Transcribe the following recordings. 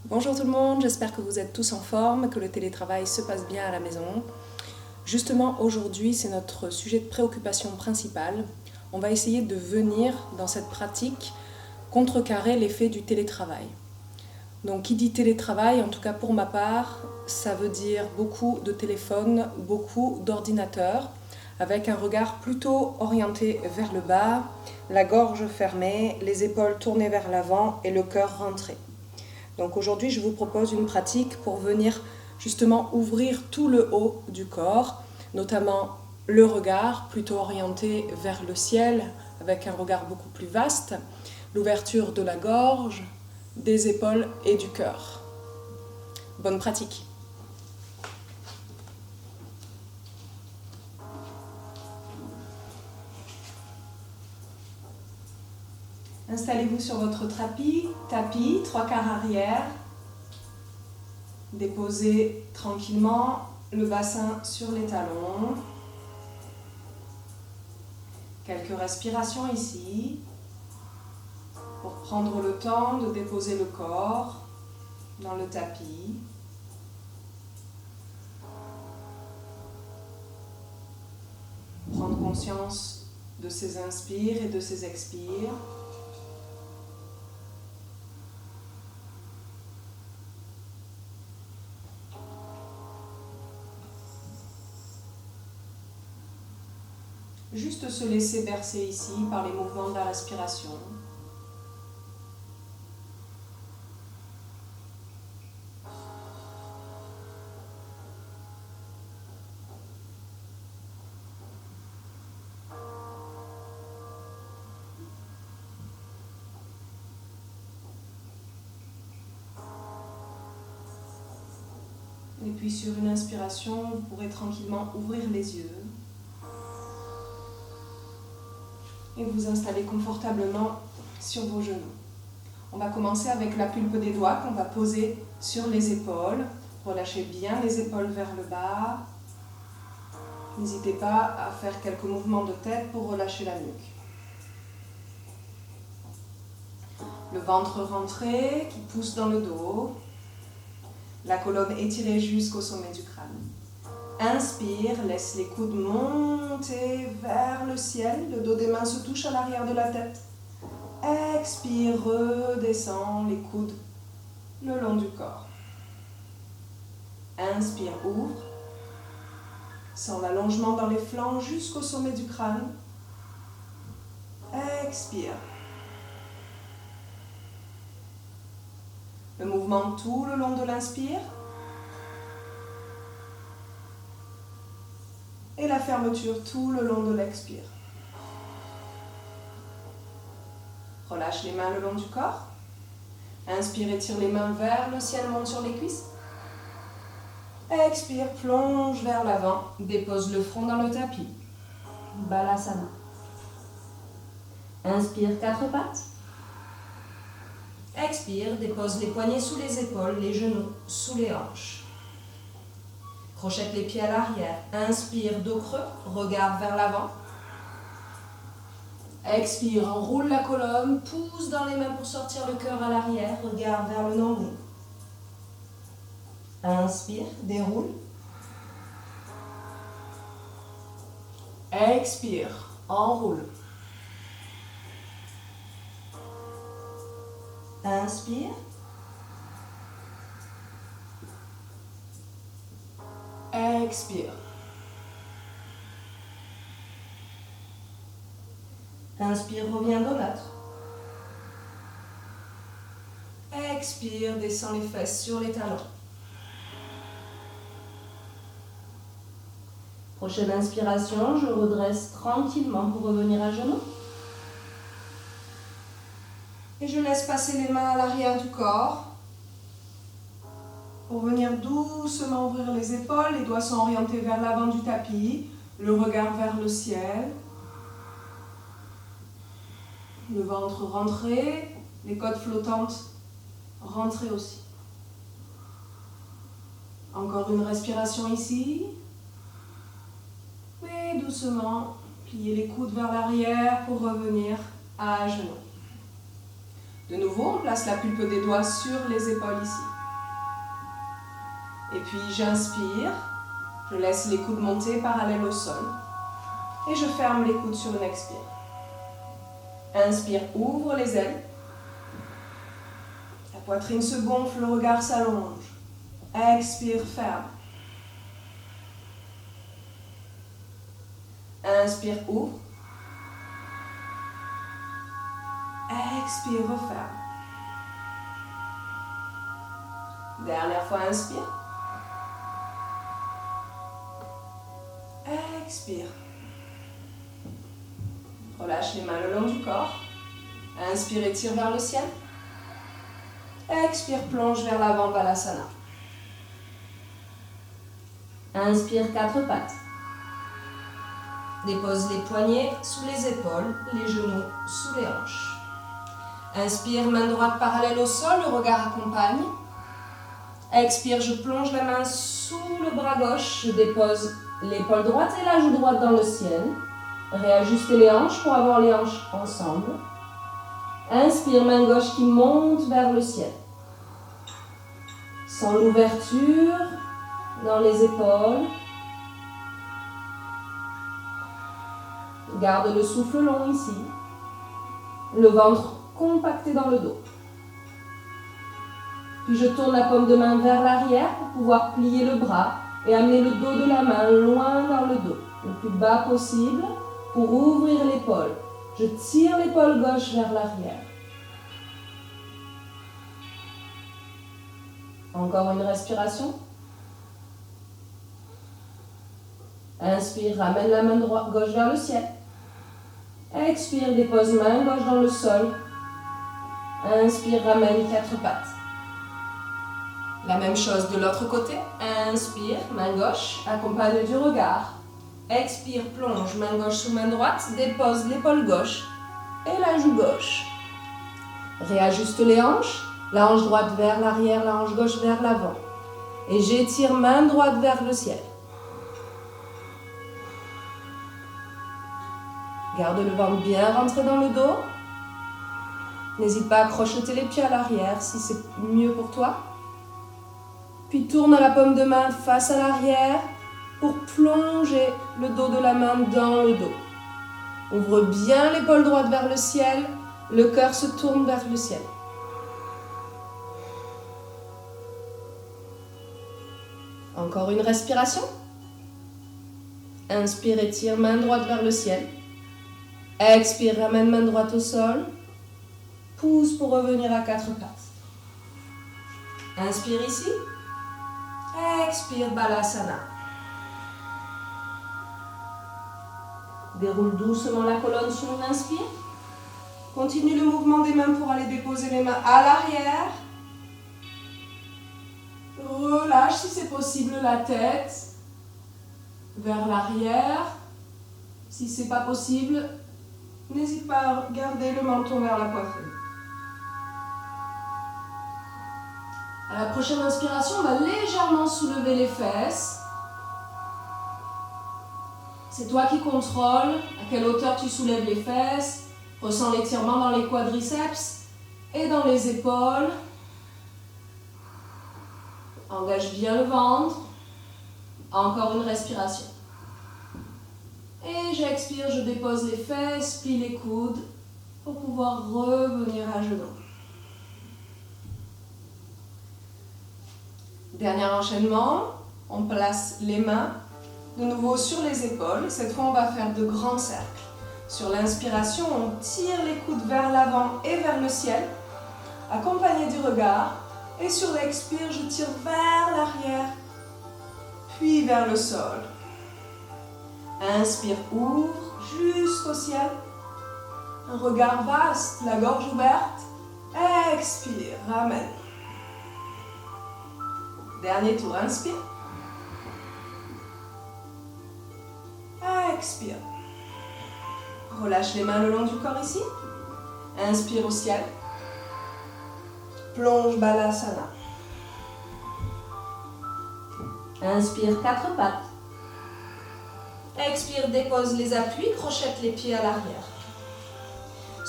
Bonjour tout le monde, j'espère que vous êtes tous en forme, que le télétravail se passe bien à la maison. Justement, aujourd'hui, c'est notre sujet de préoccupation principal. On va essayer de venir, dans cette pratique, contrecarrer l'effet du télétravail. Donc, qui dit télétravail, en tout cas pour ma part, ça veut dire beaucoup de téléphones, beaucoup d'ordinateurs, avec un regard plutôt orienté vers le bas, la gorge fermée, les épaules tournées vers l'avant et le cœur rentré. Donc aujourd'hui, je vous propose une pratique pour venir justement ouvrir tout le haut du corps, notamment le regard plutôt orienté vers le ciel avec un regard beaucoup plus vaste, l'ouverture de la gorge, des épaules et du cœur. Bonne pratique. Installez-vous sur votre tapis, 3/4 arrière. Déposez tranquillement le bassin sur les talons. Quelques respirations ici pour prendre le temps de déposer le corps dans le tapis. Prendre conscience de ses inspires et de ses expires. Juste se laisser bercer ici par les mouvements de la respiration. Et puis sur une inspiration, vous pourrez tranquillement ouvrir les yeux et vous installer confortablement sur vos genoux. On va commencer avec la pulpe des doigts qu'on va poser sur les épaules. Relâchez bien les épaules vers le bas. N'hésitez pas à faire quelques mouvements de tête pour relâcher la nuque. Le ventre rentré qui pousse dans le dos. La colonne étirée jusqu'au sommet du crâne. Inspire, laisse les coudes monter vers le ciel. Le dos des mains se touche à l'arrière de la tête. Expire, redescend les coudes le long du corps. Inspire, ouvre. Sens l'allongement dans les flancs jusqu'au sommet du crâne. Expire. Le mouvement tout le long de l'inspire. Et la fermeture tout le long de l'expire. Relâche les mains le long du corps. Inspire, étire les mains vers le ciel, monte sur les cuisses. Expire, plonge vers l'avant, dépose le front dans le tapis. Balasana. Inspire, 4 pattes. Expire, dépose les poignets sous les épaules, les genoux sous les hanches. Crochette les pieds à l'arrière. Inspire, dos creux, regard vers l'avant. Expire, enroule la colonne, pousse dans les mains pour sortir le cœur à l'arrière, regard vers le nombril. Inspire, déroule. Expire, enroule. Inspire. Expire. Inspire, reviens dos neutre. Expire, descends les fesses sur les talons. Prochaine inspiration, je redresse tranquillement pour revenir à genoux. Et je laisse passer les mains à l'arrière du corps. Pour venir doucement ouvrir les épaules, les doigts sont orientés vers l'avant du tapis, le regard vers le ciel. Le ventre rentré, les côtes flottantes rentrées aussi. Encore une respiration ici. Et doucement, pliez les coudes vers l'arrière pour revenir à genoux. De nouveau, on place la pulpe des doigts sur les épaules ici. Et puis j'inspire, je laisse les coudes monter parallèles au sol. Et je ferme les coudes sur une expire. Inspire, ouvre les ailes. La poitrine se gonfle, le regard s'allonge. Expire, ferme. Inspire, ouvre. Expire, referme. Dernière fois, inspire. Expire. Relâche les mains le long du corps. Inspire, étire vers le ciel. Expire, plonge vers l'avant, Balasana. Inspire, quatre pattes. Dépose les poignets sous les épaules, les genoux sous les hanches. Inspire, main droite parallèle au sol, le regard accompagne. Expire, je plonge la main sous le bras gauche, je dépose l'épaule droite et la joue droite dans le ciel. Réajustez les hanches pour avoir les hanches ensemble. Inspire, main gauche qui monte vers le ciel. Sans l'ouverture dans les épaules. Garde le souffle long ici. Le ventre compacté dans le dos. Puis je tourne la paume de main vers l'arrière pour pouvoir plier le bras et amener le dos de la main loin dans le dos, le plus bas possible pour ouvrir l'épaule. Je tire l'épaule gauche vers l'arrière. Encore une respiration. Inspire, ramène la main gauche vers le ciel. Expire, dépose main gauche dans le sol. Inspire, ramène quatre pattes. La même chose de l'autre côté. Inspire, main gauche, accompagne du regard. Expire, plonge, main gauche sous main droite, dépose l'épaule gauche et la joue gauche. Réajuste les hanches, la hanche droite vers l'arrière, la hanche gauche vers l'avant. Et j'étire main droite vers le ciel. Garde le ventre bien rentré dans le dos. N'hésite pas à crocheter les pieds à l'arrière si c'est mieux pour toi. Puis tourne la paume de main face à l'arrière pour plonger le dos de la main dans le dos. Ouvre bien l'épaule droite vers le ciel. Le cœur se tourne vers le ciel. Encore une respiration. Inspire, étire, main droite vers le ciel. Expire, ramène main droite au sol. Pousse pour revenir à quatre pattes. Inspire ici. Expire, Balasana. Déroule doucement la colonne sur une inspire. Continue le mouvement des mains pour aller déposer les mains à l'arrière. Relâche si c'est possible la tête vers l'arrière. Si c'est pas possible, n'hésite pas à garder le menton vers la poitrine. À la prochaine inspiration, on va légèrement soulever les fesses. C'est toi qui contrôles à quelle hauteur tu soulèves les fesses. Ressens l'étirement dans les quadriceps et dans les épaules. Engage bien le ventre. Encore une respiration. Et j'expire, je dépose les fesses, plie les coudes pour pouvoir revenir à genoux. Dernier enchaînement, on place les mains de nouveau sur les épaules. Cette fois, on va faire de grands cercles. Sur l'inspiration, on tire les coudes vers l'avant et vers le ciel, accompagné du regard. Et sur l'expire, je tire vers l'arrière, puis vers le sol. Inspire, ouvre jusqu'au ciel. Un regard vaste, la gorge ouverte. Expire, ramène. Dernier tour, inspire. Expire. Relâche les mains le long du corps ici. Inspire au ciel. Plonge Balasana. Inspire, quatre pattes. Expire, dépose les appuis, crochette les pieds à l'arrière.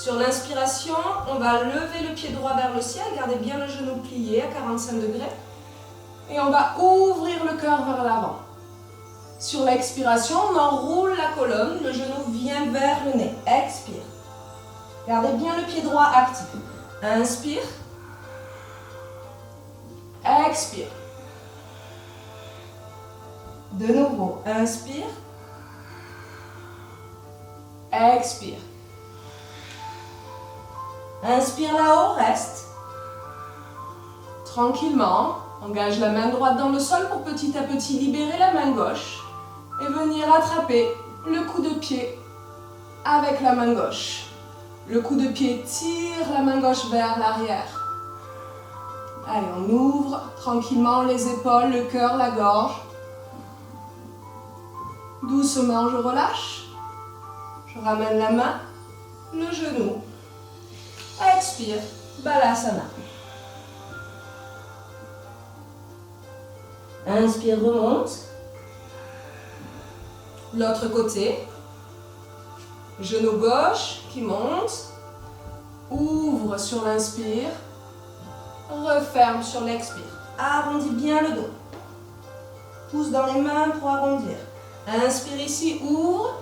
Sur l'inspiration, on va lever le pied droit vers le ciel, gardez bien le genou plié à 45 degrés. Et on va ouvrir le cœur vers l'avant. Sur l'expiration, on enroule la colonne, le genou vient vers le nez. Expire. Gardez bien le pied droit actif. Inspire. Expire. De nouveau, inspire. Expire. Inspire là-haut, reste. Tranquillement, engage la main droite dans le sol pour petit à petit libérer la main gauche et venir attraper le coup de pied avec la main gauche. Le coup de pied tire la main gauche vers l'arrière. Allez, on ouvre tranquillement les épaules, le cœur, la gorge. Doucement, je relâche. Je ramène la main, le genou. Expire, Balasana. Inspire, remonte. L'autre côté. Genou gauche qui monte. Ouvre sur l'inspire. Referme sur l'expire. Arrondis bien le dos. Pousse dans les mains pour arrondir. Inspire ici, ouvre.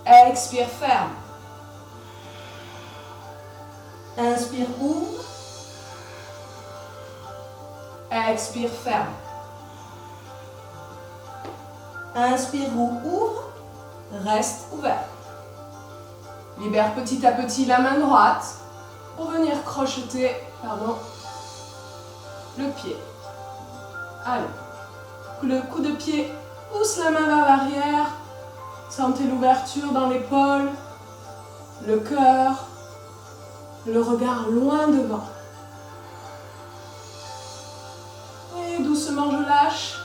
Expire, ferme. Inspire, ouvre. Expire, ferme. Inspire ou ouvre. Reste ouvert. Libère petit à petit la main droite pour venir crocheter, le pied. Allez. Le coup de pied pousse la main vers l'arrière. Sentez l'ouverture dans l'épaule, le cœur, le regard loin devant. Et doucement je lâche,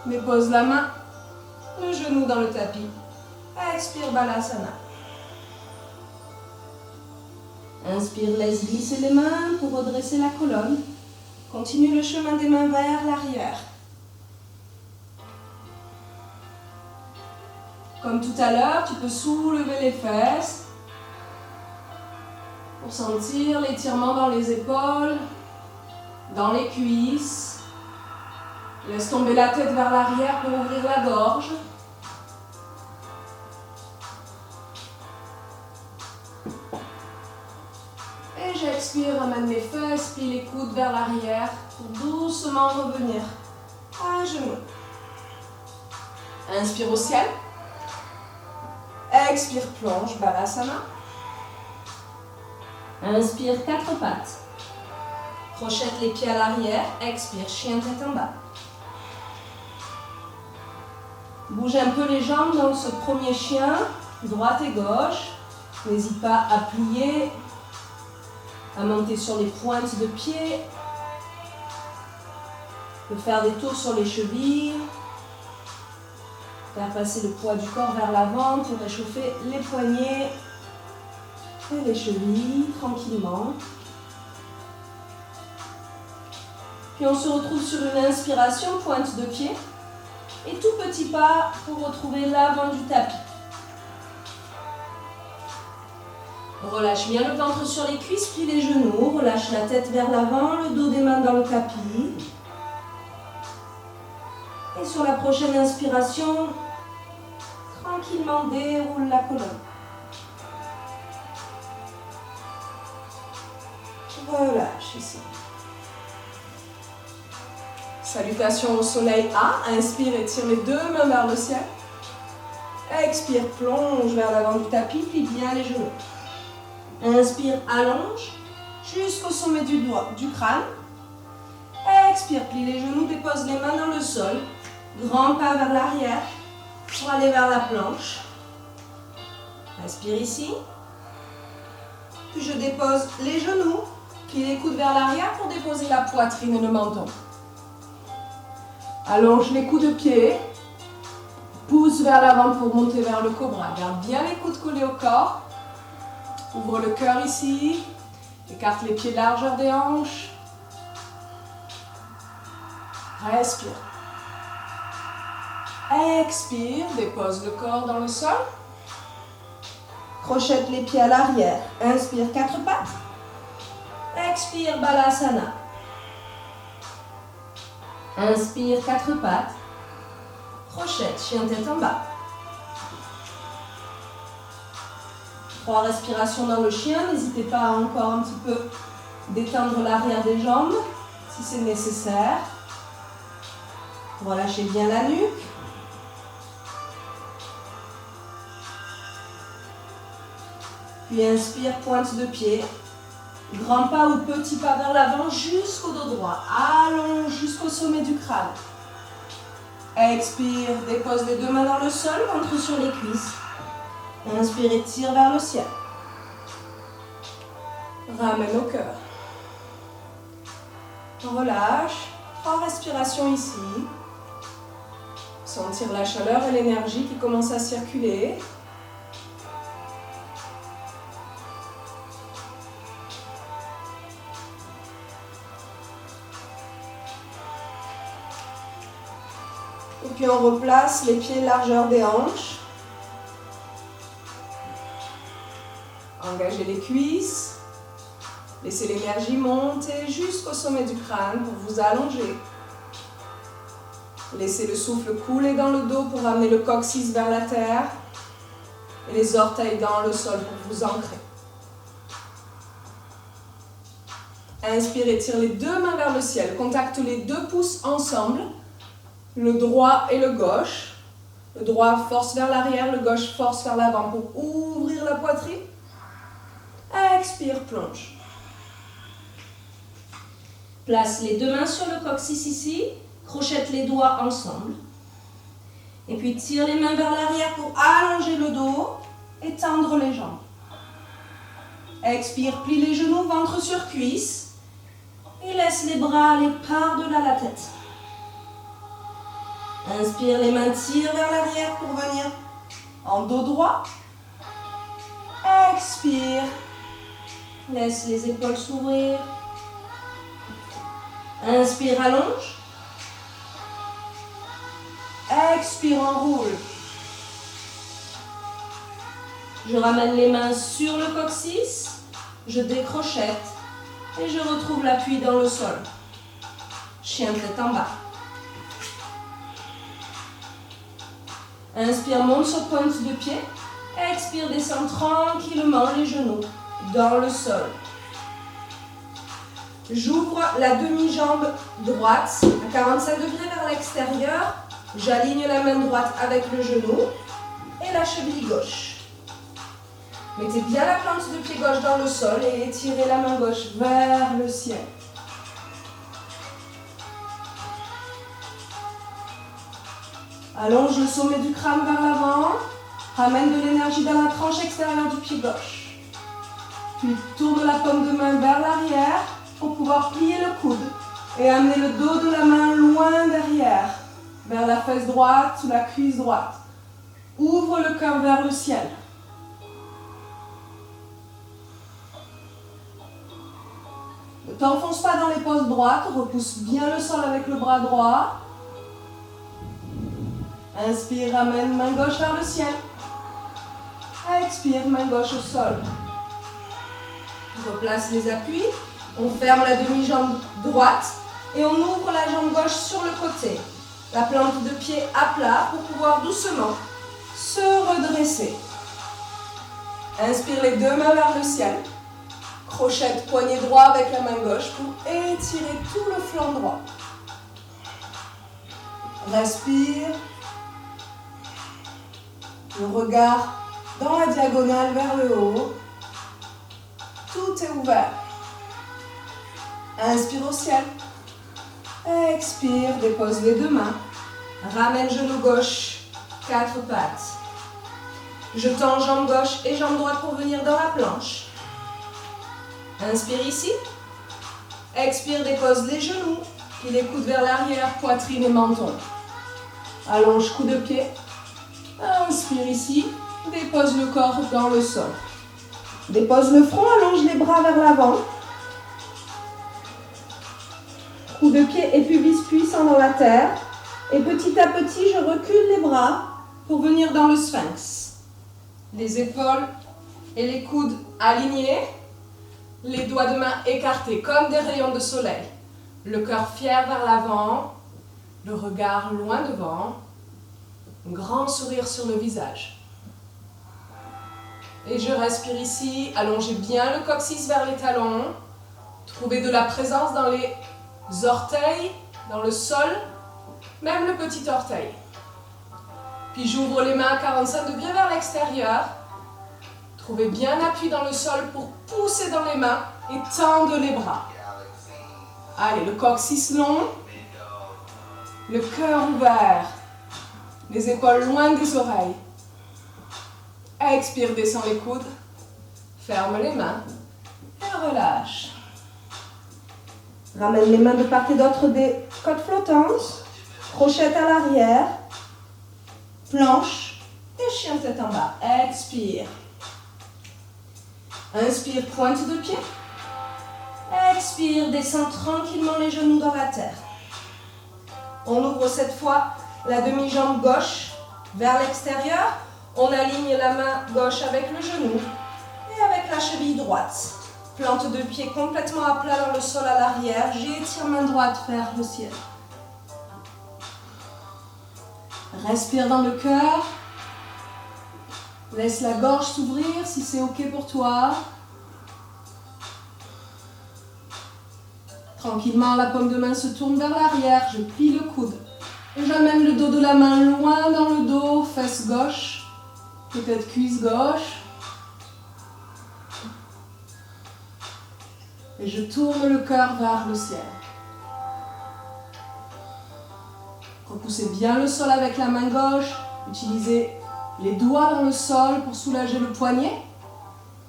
dépose la main, le genou dans le tapis. Expire, Balasana. Inspire, laisse glisser les mains pour redresser la colonne. Continue le chemin des mains vers l'arrière. Comme tout à l'heure, tu peux soulever les fesses pour sentir l'étirement dans les épaules, dans les cuisses. Laisse tomber la tête vers l'arrière pour ouvrir la gorge. Et j'expire, ramène les fesses, plie les coudes vers l'arrière pour doucement revenir à genoux. Inspire au ciel. Expire, plonge, Balasana. Inspire, quatre pattes. Crochette les pieds à l'arrière. Expire, chien tête en bas. Bouge un peu les jambes dans ce premier chien, droite et gauche. N'hésite pas à plier, à monter sur les pointes de pied, de faire des tours sur les chevilles. Faire passer le poids du corps vers l'avant pour réchauffer les poignets et les chevilles tranquillement. Puis on se retrouve sur une inspiration, pointe de pied et tout petit pas pour retrouver l'avant du tapis. Relâche bien le ventre sur les cuisses, plie les genoux, relâche la tête vers l'avant, le dos des mains dans le tapis. Et sur la prochaine inspiration, tranquillement déroule la colonne. Relâche ici. Salutations au soleil A. Inspire et tire les deux mains vers le ciel. Expire, plonge vers l'avant du tapis, plie bien les genoux. Inspire, allonge jusqu'au sommet du crâne. Expire, plie les genoux, dépose les mains dans le sol. Grand pas vers l'arrière pour aller vers la planche. Inspire ici. Puis je dépose les genoux, plie les coudes vers l'arrière pour déposer la poitrine et le menton. Allonge les coups de pied. Pousse vers l'avant pour monter vers le cobra. Garde bien les coudes collés au corps. Ouvre le cœur ici. Écarte les pieds de largeur des hanches. Respire. Expire, dépose le corps dans le sol. Crochette les pieds à l'arrière. Inspire, 4 pattes. Expire, Balasana. Inspire, 4 pattes. Crochette, chien tête en bas. 3 respirations dans le chien. N'hésitez pas à encore un petit peu détendre l'arrière des jambes si c'est nécessaire. Relâchez bien la nuque. Puis inspire, pointe de pied. Grand pas ou petit pas vers l'avant jusqu'au dos droit. Allonge jusqu'au sommet du crâne. Expire, dépose les 2 mains dans le sol, ventre sur les cuisses. Inspire et tire vers le ciel. Ramène au cœur. Relâche. 3 respirations ici. Sentir la chaleur et l'énergie qui commencent à circuler. Et puis on replace les pieds largeur des hanches. Engagez les cuisses. Laissez l'énergie monter jusqu'au sommet du crâne pour vous allonger. Laissez le souffle couler dans le dos pour ramener le coccyx vers la terre et les orteils dans le sol pour vous ancrer. Inspirez, tire les 2 mains vers le ciel. Contacte les 2 pouces ensemble, le droit et le gauche. Le droit force vers l'arrière, le gauche force vers l'avant pour ouvrir la poitrine. Expire, plonge. Place les 2 mains sur le coccyx ici. Crochette les doigts ensemble. Et puis tire les mains vers l'arrière pour allonger le dos et tendre les jambes. Expire, plie les genoux, ventre sur cuisse. Et laisse les bras aller par-delà la tête. Inspire, les mains tirent vers l'arrière pour venir en dos droit. Expire. Laisse les épaules s'ouvrir. Inspire, allonge. Expire, enroule. Je ramène les mains sur le coccyx. Je décrochette. Et je retrouve l'appui dans le sol. Chien tête en bas. Inspire, monte sur pointe de pied. Expire, descend tranquillement les genoux dans le sol. J'ouvre la demi-jambe droite à 45 degrés vers l'extérieur. J'aligne la main droite avec le genou et la cheville gauche. Mettez bien la plante de pied gauche dans le sol et étirez la main gauche vers le ciel. Allonge le sommet du crâne vers l'avant. Ramène de l'énergie dans la tranche extérieure du pied gauche. Puis tourne la paume de main vers l'arrière pour pouvoir plier le coude et amener le dos de la main loin derrière, vers la fesse droite ou la cuisse droite. Ouvre le cœur vers le ciel. Ne t'enfonce pas dans les poses droites, repousse bien le sol avec le bras droit. Inspire, ramène main gauche vers le ciel. Expire, main gauche au sol. Replace les appuis. On ferme la demi-jambe droite et on ouvre la jambe gauche sur le côté. La plante de pied à plat pour pouvoir doucement se redresser. Inspire les 2 mains vers le ciel. Crochette, poignet droit avec la main gauche pour étirer tout le flanc droit. Respire. Le regard dans la diagonale vers le haut. Tout est ouvert. Inspire au ciel. Expire, dépose les 2 mains. Ramène genou gauche, 4 pattes. Je tends jambe gauche et jambe droite pour venir dans la planche. Inspire ici. Expire, dépose les genoux. Puis les coudes vers l'arrière, poitrine et menton. Allonge coup de pied. Inspire ici. Dépose le corps dans le sol. Dépose le front, allonge les bras vers l'avant. Coup de pied et pubis puissant dans la terre. Et petit à petit, je recule les bras pour venir dans le sphinx. Les épaules et les coudes alignés, les doigts de main écartés comme des rayons de soleil. Le cœur fier vers l'avant, le regard loin devant, un grand sourire sur le visage. Et je respire ici, allongez bien le coccyx vers les talons, trouvez de la présence dans les orteils, dans le sol, même le petit orteil. Puis j'ouvre les mains à 45 degrés vers l'extérieur. Trouvez bien appui dans le sol pour pousser dans les mains et tendre les bras. Allez, le coccyx long, le cœur ouvert, les épaules loin des oreilles. Expire, descends les coudes, ferme les mains et relâche. Ramène les mains de part et d'autre des côtes flottantes, crochette à l'arrière, planche et chien tête en bas. Expire. Inspire, pointe de pied. Expire, descends tranquillement les genoux dans la terre. On ouvre cette fois la demi-jambe gauche vers l'extérieur. On aligne la main gauche avec le genou et avec la cheville droite. Plante de pied complètement à plat dans le sol à l'arrière. J'étire main droite vers le ciel. Respire dans le cœur. Laisse la gorge s'ouvrir si c'est ok pour toi. Tranquillement, la paume de main se tourne vers l'arrière. Je plie le coude. Et j'amène le dos de la main loin dans le dos, fesse gauche. Peut-être cuisse gauche. Et je tourne le cœur vers le ciel. Repoussez bien le sol avec la main gauche. Utilisez les doigts dans le sol pour soulager le poignet.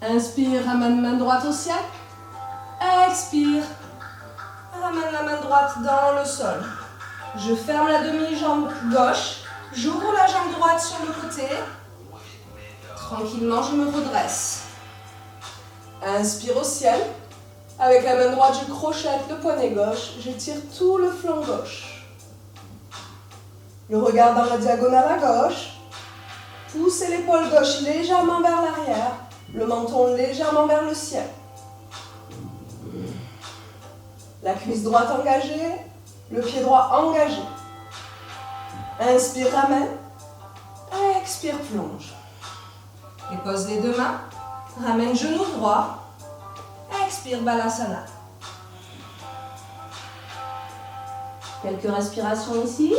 Inspire, ramène main droite au ciel. Expire, ramène la main droite dans le sol. Je ferme la demi-jambe gauche. J'ouvre la jambe droite sur le côté. Tranquillement, je me redresse. Inspire au ciel. Avec la main droite, je crochette le poignet gauche. J'étire tout le flanc gauche. Le regard dans la diagonale à gauche. Poussez l'épaule gauche légèrement vers l'arrière. Le menton légèrement vers le ciel. La cuisse droite engagée. Le pied droit engagé. Inspire, ramène. Expire, plonge. Et pose les deux mains. Ramène genou droit. Expire, Balasana. Quelques respirations ici.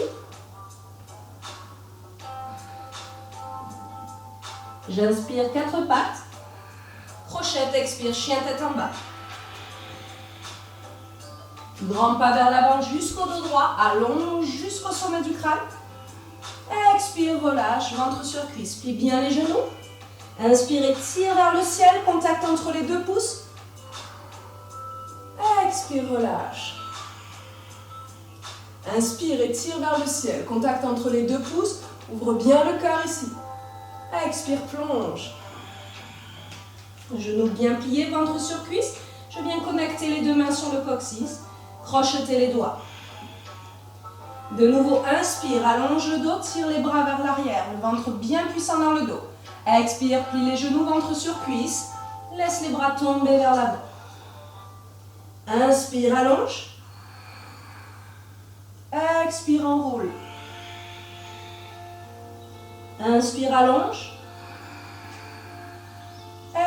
J'inspire, quatre pattes. Crochette, expire, chien tête en bas. Grand pas vers l'avant jusqu'au dos droit. Allonge jusqu'au sommet du crâne. Expire, relâche, ventre sur cuisse. Plie bien les genoux. Inspire et tire vers le ciel, contact entre les deux pouces. Expire, relâche. Inspire et tire vers le ciel, contact entre les deux pouces. Ouvre bien le cœur ici. Expire, plonge. Genoux bien pliés, ventre sur cuisse. Je viens connecter les deux mains sur le coccyx. Crochetez les doigts. De nouveau, inspire, allonge le dos, tire les bras vers l'arrière. Le ventre bien puissant dans le dos. Expire, plie les genoux, ventre sur cuisse. Laisse les bras tomber vers l'avant. Inspire, allonge. Expire, enroule. Inspire, allonge.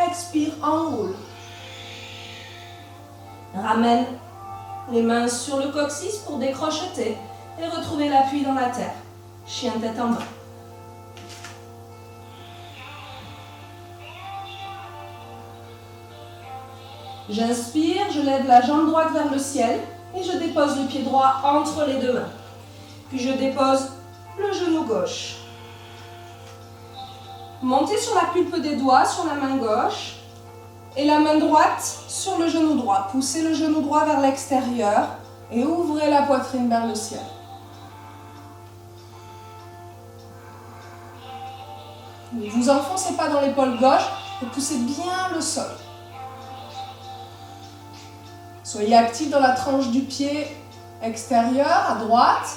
Expire, enroule. Ramène les mains sur le coccyx pour décrocheter et retrouver l'appui dans la terre. Chien tête en bas. J'inspire, je lève la jambe droite vers le ciel et je dépose le pied droit entre les deux mains. Puis je dépose le genou gauche. Montez sur la pulpe des doigts sur la main gauche et la main droite sur le genou droit. Poussez le genou droit vers l'extérieur et ouvrez la poitrine vers le ciel. Ne vous enfoncez pas dans l'épaule gauche et poussez bien le sol. Soyez actif dans la tranche du pied extérieur à droite.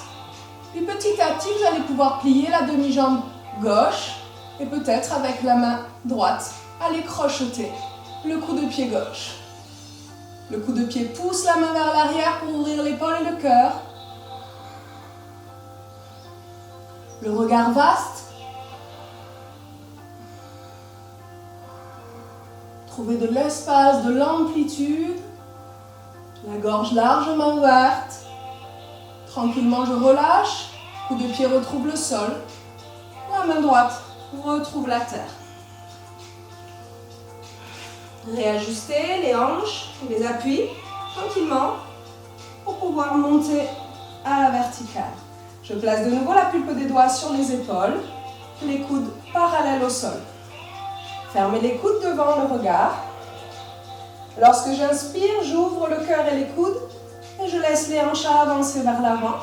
Puis petit à petit, vous allez pouvoir plier la demi-jambe gauche et peut-être avec la main droite Allez crocheter le coup de pied gauche. Le coup de pied pousse la main vers l'arrière pour ouvrir l'épaule et le cœur. Le regard vaste. Trouvez de l'espace, de l'amplitude. La gorge largement ouverte. Tranquillement, je relâche. Coup de pied retrouve le sol. La main droite retrouve la terre. Réajustez les hanches, les appuis, tranquillement, pour pouvoir monter à la verticale. Je place de nouveau la pulpe des doigts sur les épaules, les coudes parallèles au sol. Fermez les coudes devant le regard. Lorsque j'inspire, j'ouvre le cœur et les coudes et je laisse les hanches avancer vers l'avant.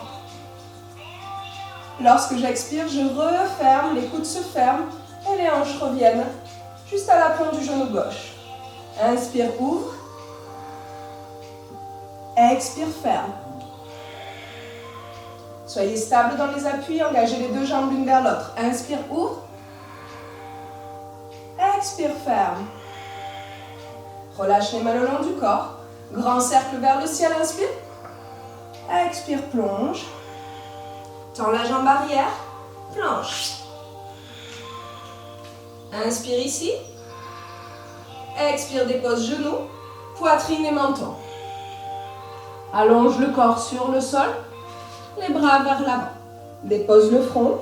Lorsque j'expire, je referme, les coudes se ferment et les hanches reviennent juste à la pointe du genou gauche. Inspire, ouvre. Expire, ferme. Soyez stable dans les appuis, engagez les deux jambes l'une vers l'autre. Inspire, ouvre. Expire, ferme. Relâche les mains le long du corps. Grand cercle vers le ciel, inspire. Expire, plonge. Tends la jambe arrière, planche. Inspire ici. Expire, dépose genoux, poitrine et menton. Allonge le corps sur le sol, les bras vers l'avant. Dépose le front.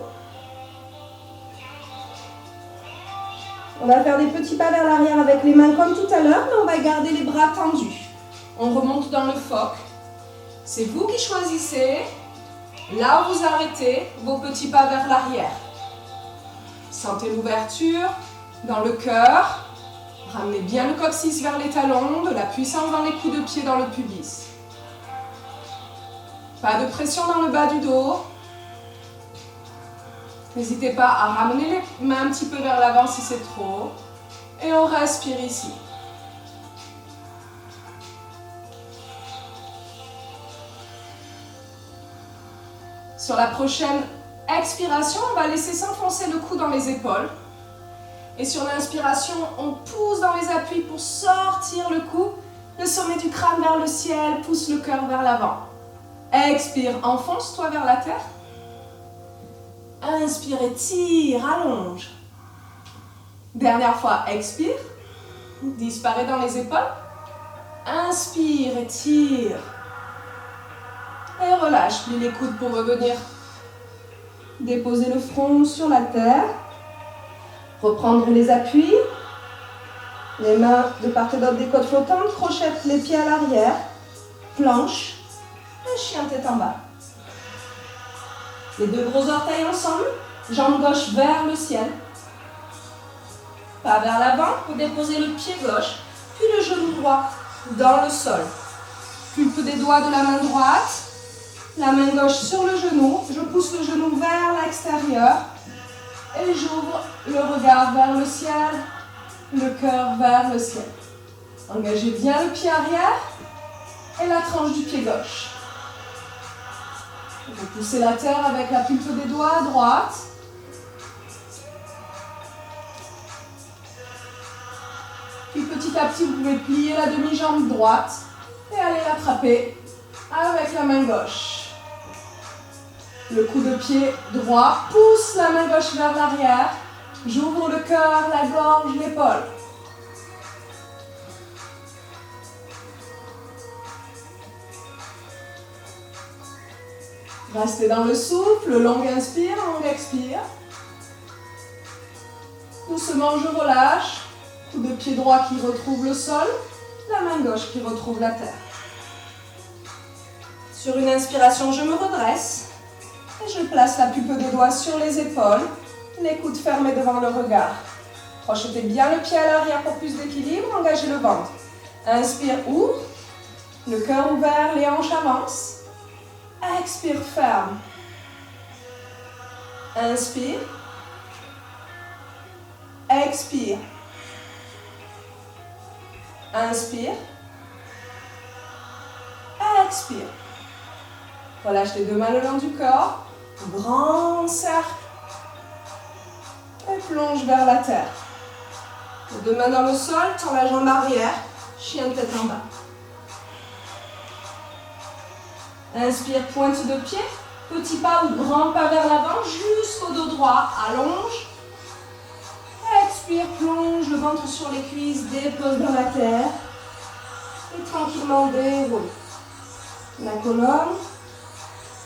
On va faire des petits pas vers l'arrière avec les mains comme tout à l'heure, mais on va garder les bras tendus. On remonte dans le phoque. C'est vous qui choisissez là où vous arrêtez vos petits pas vers l'arrière. Sentez l'ouverture dans le cœur. Ramenez bien le coccyx vers les talons, de la puissance dans les coups de pied dans le pubis. Pas de pression dans le bas du dos. N'hésitez pas à ramener les mains un petit peu vers l'avant si c'est trop. Et on respire ici. Sur la prochaine expiration, on va laisser s'enfoncer le cou dans les épaules. Et sur l'inspiration, on pousse dans les appuis pour sortir le cou. Le sommet du crâne vers le ciel, pousse le cœur vers l'avant. Expire, enfonce-toi vers la terre. Inspire, étire, allonge. Dernière fois, expire. Disparaît dans les épaules. Inspire, étire. Et relâche, plie les coudes pour revenir. Déposer le front sur la terre. Reprendre les appuis. Les mains de part et d'autre des côtes flottantes. Crochette les pieds à l'arrière. Planche. Un chien tête en bas. Les deux gros orteils ensemble. Jambe gauche vers le ciel. Pas vers l'avant. Vous déposez le pied gauche. Puis le genou droit dans le sol. Pulpe des doigts de la main droite. La main gauche sur le genou. Je pousse le genou vers l'extérieur. Et j'ouvre le regard vers le ciel. Le cœur vers le ciel. Engagez bien le pied arrière. Et la tranche du pied gauche. Vous poussez la terre avec la pulpe des doigts à droite. Puis petit à petit, vous pouvez plier la demi-jambe droite et aller l'attraper avec la main gauche. Le coup de pied droit pousse la main gauche vers l'arrière. J'ouvre le cœur, la gorge, l'épaule. Restez dans le souffle, long inspire, long expire. Doucement, je relâche. Coup de pied droit qui retrouve le sol, la main gauche qui retrouve la terre. Sur une inspiration, je me redresse et je place la pulpe des doigts sur les épaules, les coudes fermés devant le regard. Crochetez bien le pied à l'arrière pour plus d'équilibre, engagez le ventre. Inspire, ouvre, le cœur ouvert, les hanches avancent. Expire, ferme. Inspire. Expire. Inspire. Expire. Relâche les deux mains le long du corps. Grand cercle. Et plonge vers la terre. Les deux mains dans le sol, tends la jambe arrière, chien de tête en bas. Inspire, pointe de pied, petit pas ou grand pas vers l'avant jusqu'au dos droit, allonge. Expire, plonge le ventre sur les cuisses, dépose dans la terre. Et tranquillement déroule la colonne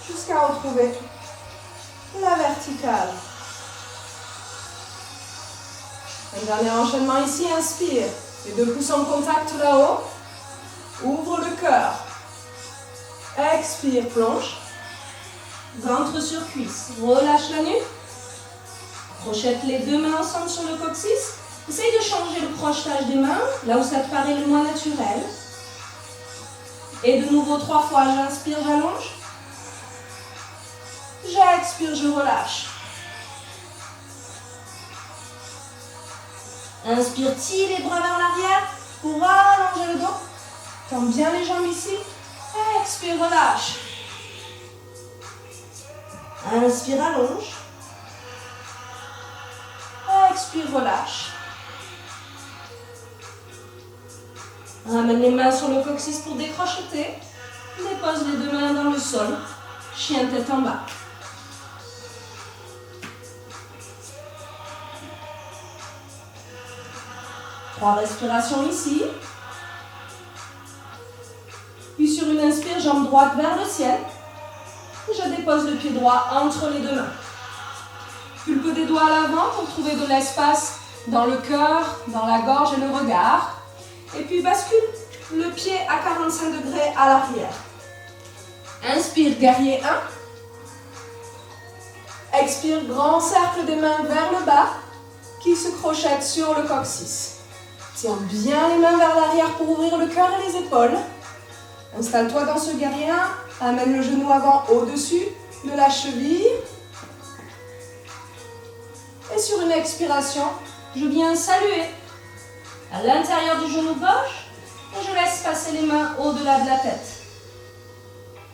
jusqu'à retrouver la verticale. Un dernier enchaînement ici, inspire. Les deux pouces en contact là-haut. Ouvre le cœur. Expire, plonge. Ventre sur cuisse. Relâche la nuque. Crochette les deux mains ensemble sur le coccyx. Essaye de changer le crochetage des mains, là où ça te paraît le moins naturel. Et de nouveau 3 fois, j'inspire, j'allonge. J'expire, je relâche. Inspire, tire les bras vers l'arrière pour allonger le dos. Tends bien les jambes ici. Expire, relâche. Inspire, allonge. Expire, relâche. Ramène les mains sur le coccyx pour décrocheter. Dépose les deux mains dans le sol. Chien tête en bas. Trois respirations ici. Puis sur une inspire, jambe droite vers le ciel. Je dépose le pied droit entre les deux mains. Pulpe des doigts à l'avant pour trouver de l'espace dans le cœur, dans la gorge et le regard. Et puis bascule le pied à 45 degrés à l'arrière. Inspire, guerrier 1. Expire, grand cercle des mains vers le bas qui se crochette sur le coccyx. Tiens bien les mains vers l'arrière pour ouvrir le cœur et les épaules. Installe-toi dans ce guerrier 1. Amène le genou avant au-dessus de la cheville. Et sur une expiration, je viens saluer à l'intérieur du genou gauche et je laisse passer les mains au-delà de la tête.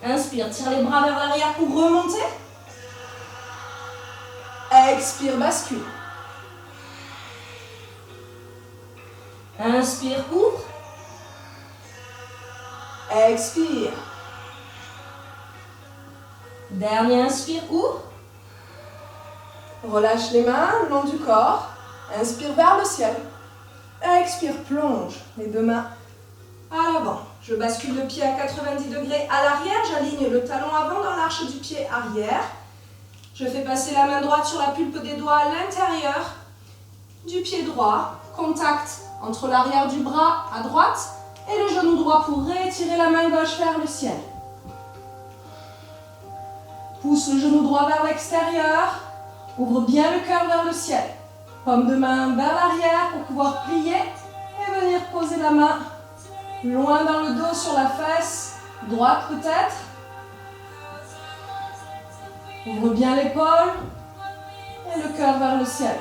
Inspire, tire les bras vers l'arrière pour remonter. Expire, bascule. Inspire, ouvre. Expire. Dernier inspire, ouvre. Relâche les mains le long du corps. Inspire vers le ciel. Expire, plonge les deux mains à l'avant. Je bascule le pied à 90 degrés à l'arrière. J'aligne le talon avant dans l'arche du pied arrière. Je fais passer la main droite sur la pulpe des doigts à l'intérieur du pied droit. Contact entre l'arrière du bras à droite et le genou droit pour rétirer la main gauche vers le ciel. Pousse le genou droit vers l'extérieur. Ouvre bien le cœur vers le ciel. Paume de main vers l'arrière pour pouvoir plier et venir poser la main loin dans le dos sur la fesse, droite peut-être. Ouvre bien l'épaule et le cœur vers le ciel.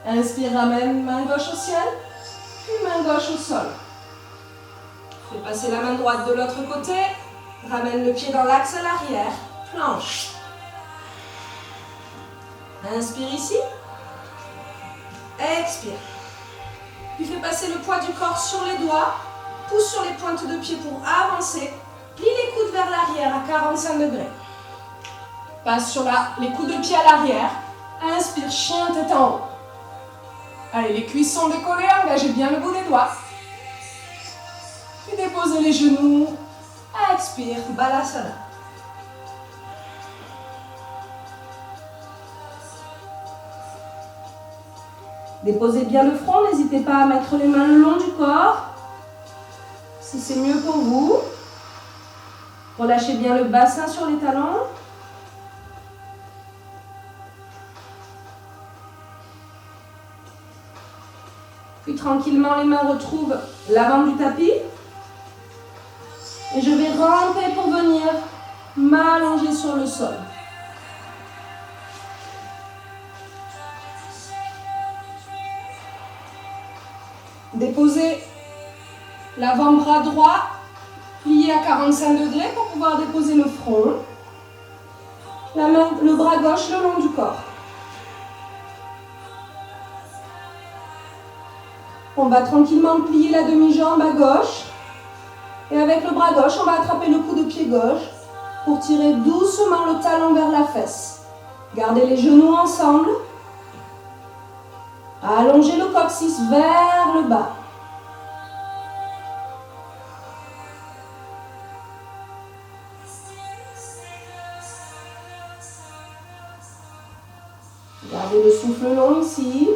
Inspire, ramène main gauche au ciel, puis main gauche au sol. Fais passer la main droite de l'autre côté, ramène le pied dans l'axe à l'arrière, planche. Inspire ici. Expire. Puis fais passer le poids du corps sur les doigts. Pousse sur les pointes de pied pour avancer. Plie les coudes vers l'arrière à 45 degrés. Passe sur les coudes de pied à l'arrière. Inspire, chien tête en haut. Allez, les cuisses sont décollées, engagez bien le bout des doigts. Puis déposez les genoux. Expire, Balasana. Déposez bien le front, n'hésitez pas à mettre les mains le long du corps, si c'est mieux pour vous. Relâchez bien le bassin sur les talons. Puis tranquillement, les mains retrouvent l'avant du tapis. Et je vais ramper pour venir m'allonger sur le sol. Déposez l'avant-bras droit, plié à 45 degrés pour pouvoir déposer le front. Le bras gauche le long du corps. On va tranquillement plier la demi-jambe à gauche. Et avec le bras gauche, on va attraper le coup de pied gauche pour tirer doucement le talon vers la fesse. Gardez les genoux ensemble. Allongez le coccyx vers le bas. Gardez le souffle long ici.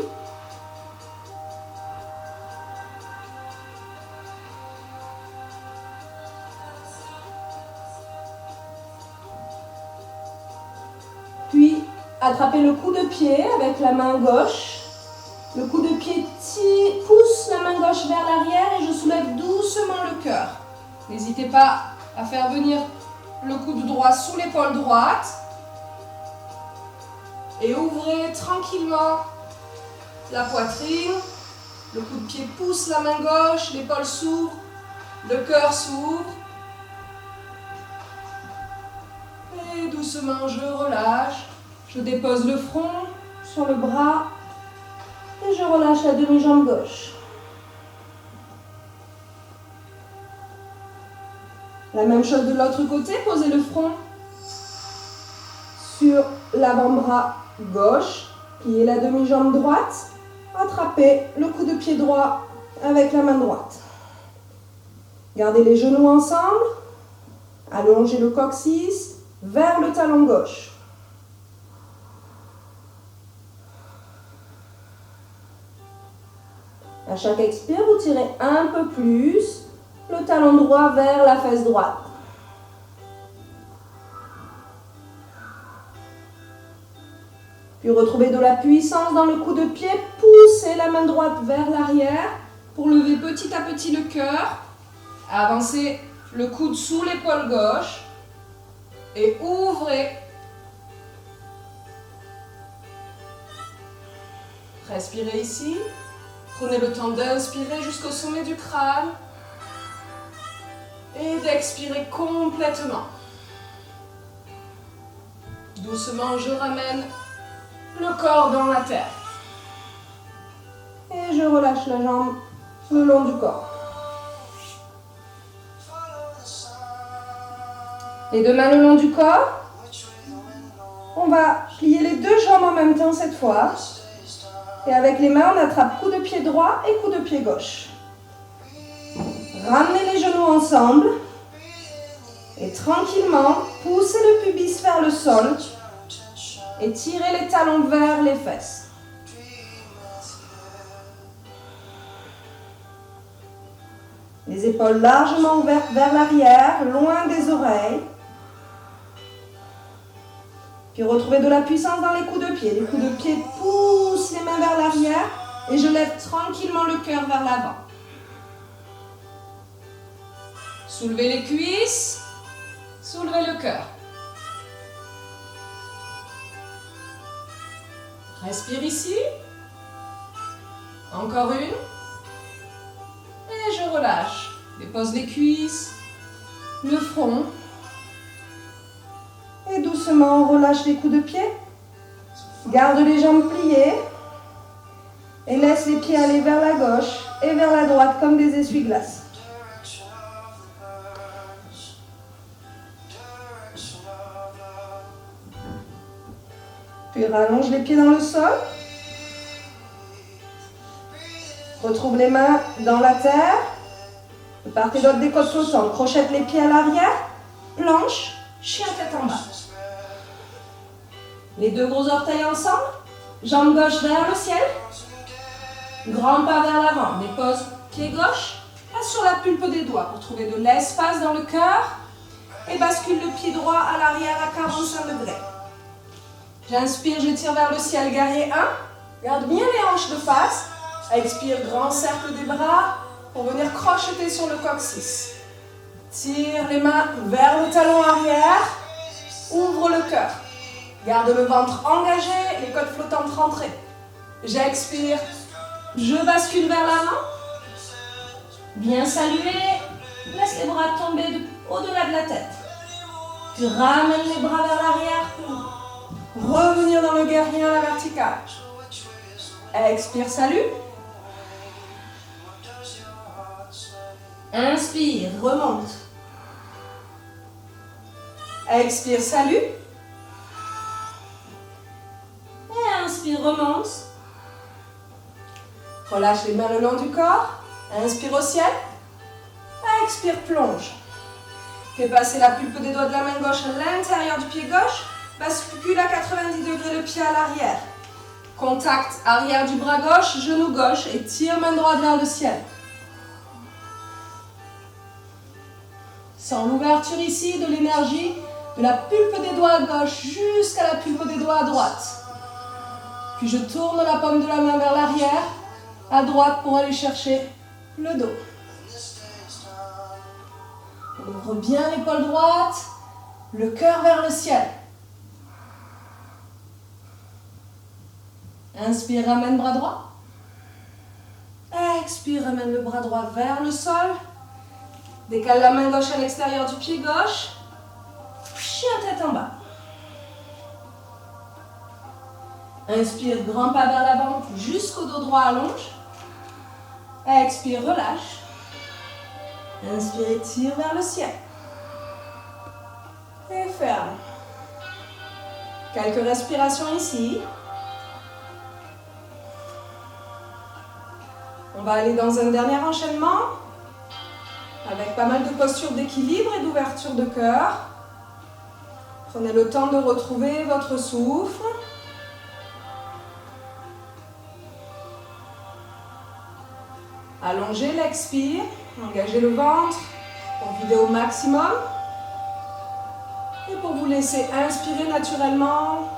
Puis, attrapez le coup de pied avec la main gauche. Le coup de pied pousse la main gauche vers l'arrière et je soulève doucement le cœur. N'hésitez pas à faire venir le coude droit sous l'épaule droite. Et ouvrez tranquillement la poitrine. Le coup de pied pousse la main gauche, l'épaule s'ouvre, le cœur s'ouvre. Et doucement, je relâche. Je dépose le front sur le bras et je relâche la demi-jambe gauche. La même chose de l'autre côté, posez le front sur l'avant-bras gauche, pliez la demi-jambe droite, attrapez le coup de pied droit avec la main droite. Gardez les genoux ensemble, allongez le coccyx vers le talon gauche. À chaque expire, vous tirez un peu plus le talon droit vers la fesse droite. Puis retrouvez de la puissance dans le coup de pied, poussez la main droite vers l'arrière pour lever petit à petit le cœur. Avancez le coude sous l'épaule gauche et ouvrez. Respirez ici. Prenez le temps d'inspirer jusqu'au sommet du crâne et d'expirer complètement. Doucement, je ramène le corps dans la terre. Et je relâche la jambe le long du corps. Les deux mains le long du corps. On va plier les deux jambes en même temps cette fois. Et avec les mains, on attrape coup de pied droit et coup de pied gauche. Ramenez les genoux ensemble. Et tranquillement, poussez le pubis vers le sol. Et tirez les talons vers les fesses. Les épaules largement ouvertes vers l'arrière, loin des oreilles. Puis retrouvez de la puissance dans les coups de pied. Les coups de pied poussent les mains vers l'arrière et je lève tranquillement le cœur vers l'avant. Soulevez les cuisses, soulevez le cœur. Respire ici. Encore une. Et je relâche. Dépose les cuisses, le front. Et doucement, on relâche les coups de pied. Garde les jambes pliées. Et laisse les pieds aller vers la gauche et vers la droite comme des essuie-glaces. Puis rallonge les pieds dans le sol. Retrouve les mains dans la terre. De part et d'autre des côtes flottantes. Crochette les pieds à l'arrière. Planche. Chien tête en bas. Les deux gros orteils ensemble. Jambe gauche vers le ciel. Grand pas vers l'avant. Dépose pied gauche. Passe sur la pulpe des doigts pour trouver de l'espace dans le cœur. Et bascule le pied droit à l'arrière à 45 degrés. J'inspire, je tire vers le ciel. Guerrier 1. Garde bien les hanches de face. Expire, grand cercle des bras pour venir crocheter sur le coccyx. Tire les mains vers le talon arrière. Ouvre le cœur. Garde le ventre engagé, les côtes flottantes rentrées. J'expire. Je bascule vers l'avant. Bien saluer. Laisse les bras tomber au-delà de la tête. Puis ramène les bras vers l'arrière pour revenir dans le guerrier à la verticale. Expire, salut. Inspire, remonte. Expire, salut. Et inspire, remonte. Relâche les mains le long du corps. Inspire au ciel. Expire, plonge. Fais passer la pulpe des doigts de la main gauche à l'intérieur du pied gauche. Bascule à 90 degrés le pied à l'arrière. Contact arrière du bras gauche, genou gauche et tire main droite vers le ciel. Sens l'ouverture ici de l'énergie de la pulpe des doigts à gauche jusqu'à la pulpe des doigts à droite. Puis je tourne la paume de la main vers l'arrière, à droite pour aller chercher le dos. On ouvre bien l'épaule droite, le cœur vers le ciel. Inspire, ramène bras droit. Expire, ramène le bras droit vers le sol. Décale la main gauche à l'extérieur du pied gauche. Chien tête en bas. Inspire, grand pas vers l'avant jusqu'au dos droit, allonge. Expire, relâche. Inspire, étire vers le ciel. Et ferme. Quelques respirations ici. On va aller dans un dernier enchaînement avec pas mal de postures d'équilibre et d'ouverture de cœur. Prenez le temps de retrouver votre souffle. Allongez l'expire, engagez le ventre pour vider au maximum. Et pour vous laisser inspirer naturellement,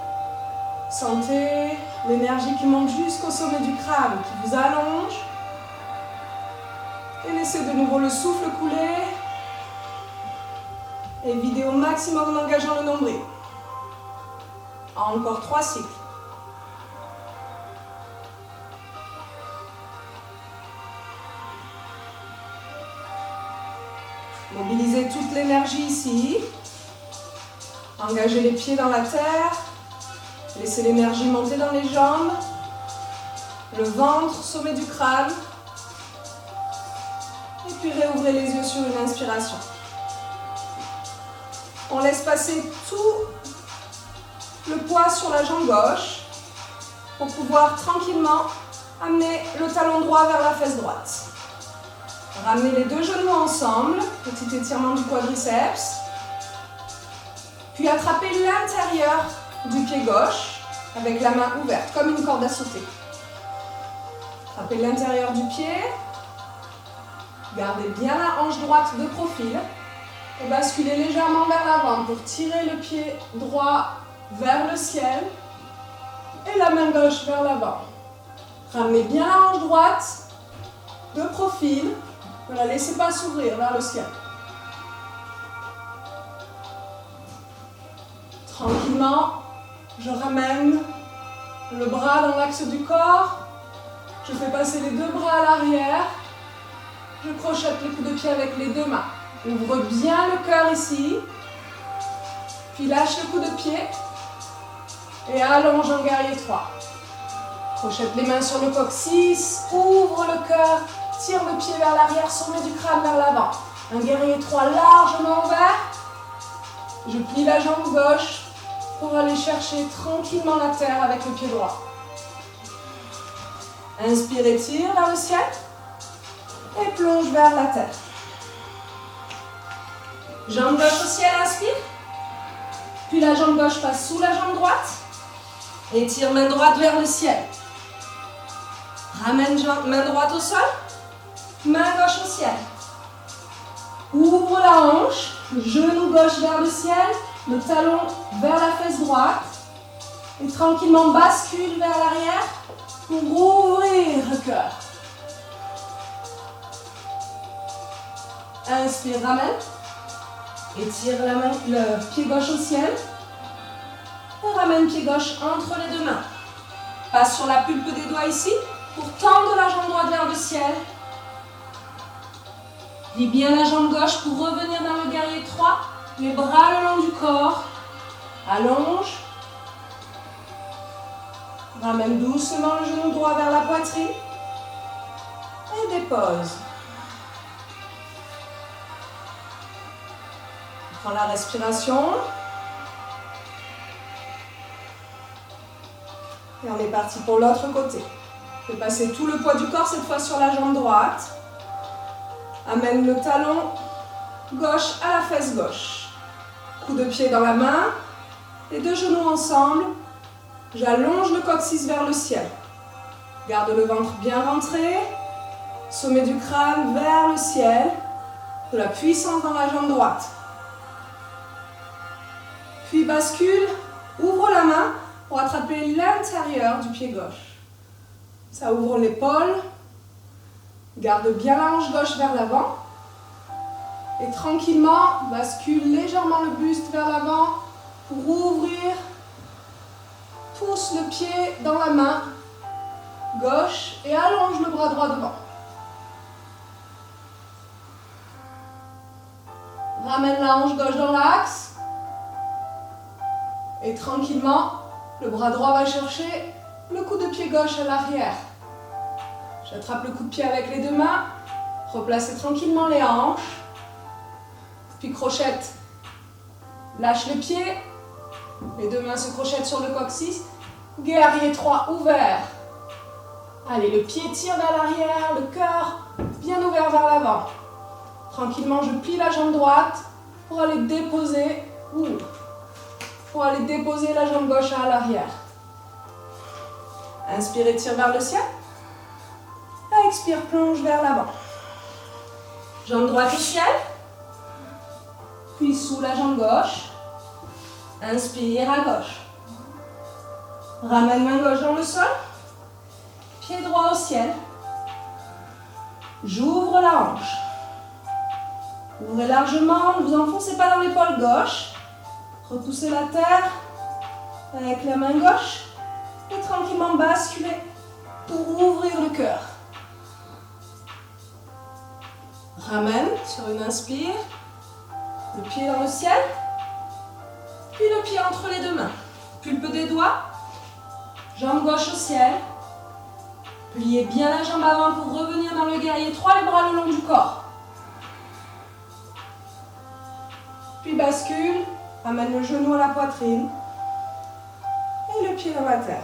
sentez l'énergie qui monte jusqu'au sommet du crâne, qui vous allonge. Et laissez de nouveau le souffle couler. Et videz au maximum en engageant le nombril. Encore 3 cycles. Mobilisez toute l'énergie ici. Engagez les pieds dans la terre. Laissez l'énergie monter dans les jambes. Le ventre, sommet du crâne. Et puis réouvrez les yeux sur une inspiration. On laisse passer tout le poids sur la jambe gauche pour pouvoir tranquillement amener le talon droit vers la fesse droite. Ramenez les deux genoux ensemble, petit étirement du quadriceps. Puis attrapez l'intérieur du pied gauche avec la main ouverte, comme une corde à sauter. Attrapez l'intérieur du pied. Gardez bien la hanche droite de profil. Et basculez légèrement vers l'avant pour tirer le pied droit vers le ciel. Et la main gauche vers l'avant. Ramenez bien la hanche droite de profil. Ne la laissez pas s'ouvrir vers le ciel. Tranquillement, je ramène le bras dans l'axe du corps. Je fais passer les deux bras à l'arrière. Je crochette les coups de pied avec les deux mains. Ouvre bien le cœur ici. Puis lâche le coup de pied. Et allonge en guerrier 3. Crochette les mains sur le coccyx. Ouvre le cœur. Tire le pied vers l'arrière. Sommet du crâne vers l'avant. Un guerrier 3 largement ouvert. Je plie la jambe gauche pour aller chercher tranquillement la terre avec le pied droit. Inspire, étire vers le ciel. Et plonge vers la terre. Jambe gauche au ciel, inspire. Puis la jambe gauche passe sous la jambe droite. Étire main droite vers le ciel. Ramène main droite au sol. Main gauche au ciel. Ouvre la hanche. Genou gauche vers le ciel. Le talon vers la fesse droite. Et tranquillement bascule vers l'arrière pour ouvrir le cœur. Inspire, ramène. Étire le pied gauche au ciel. Et ramène pied gauche entre les deux mains. Passe sur la pulpe des doigts ici pour tendre la jambe droite vers le ciel. Plie bien la jambe gauche pour revenir dans le guerrier 3. Les bras le long du corps. Allonge. Ramène doucement le genou droit vers la poitrine. Et dépose. Prends la respiration. Et on est parti pour l'autre côté. Fais passer tout le poids du corps cette fois sur la jambe droite. Amène le talon gauche à la fesse gauche. Coup de pied dans la main. Les deux genoux ensemble. J'allonge le coccyx vers le ciel. Garde le ventre bien rentré. Sommet du crâne vers le ciel. De la puissance dans la jambe droite. Puis bascule. Ouvre la main pour attraper l'intérieur du pied gauche. Ça ouvre l'épaule. Garde bien la hanche gauche vers l'avant. Et tranquillement, bascule légèrement le buste vers l'avant pour ouvrir. Pousse le pied dans la main gauche et allonge le bras droit devant. Ramène la hanche gauche dans l'axe. Et tranquillement, le bras droit va chercher le coup de pied gauche à l'arrière. J'attrape le coup de pied avec les deux mains. Replacez tranquillement les hanches. Puis crochette. Lâche le pied. Les deux mains se crochettent sur le coccyx. Guerrier 3 ouvert. Allez, le pied tire vers l'arrière, le cœur bien ouvert vers l'avant. Tranquillement, je plie la jambe droite pour aller déposer, la jambe gauche à l'arrière. Inspire, tire vers le ciel. Expire, plonge vers l'avant. Jambe droite au ciel. Puis sous la jambe gauche. Inspire à gauche. Ramène main gauche dans le sol. Pied droit au ciel. J'ouvre la hanche. Ouvrez largement, ne vous enfoncez pas dans l'épaule gauche. Repoussez la terre avec la main gauche. Et tranquillement basculez pour ouvrir le cœur. Ramène sur une inspire. Le pied dans le ciel. Puis le pied entre les deux mains. Pulpe des doigts. Jambe gauche au ciel. Pliez bien la jambe avant pour revenir dans le guerrier 3, les bras le long du corps. Puis bascule. Amène le genou à la poitrine. Et le pied dans la terre.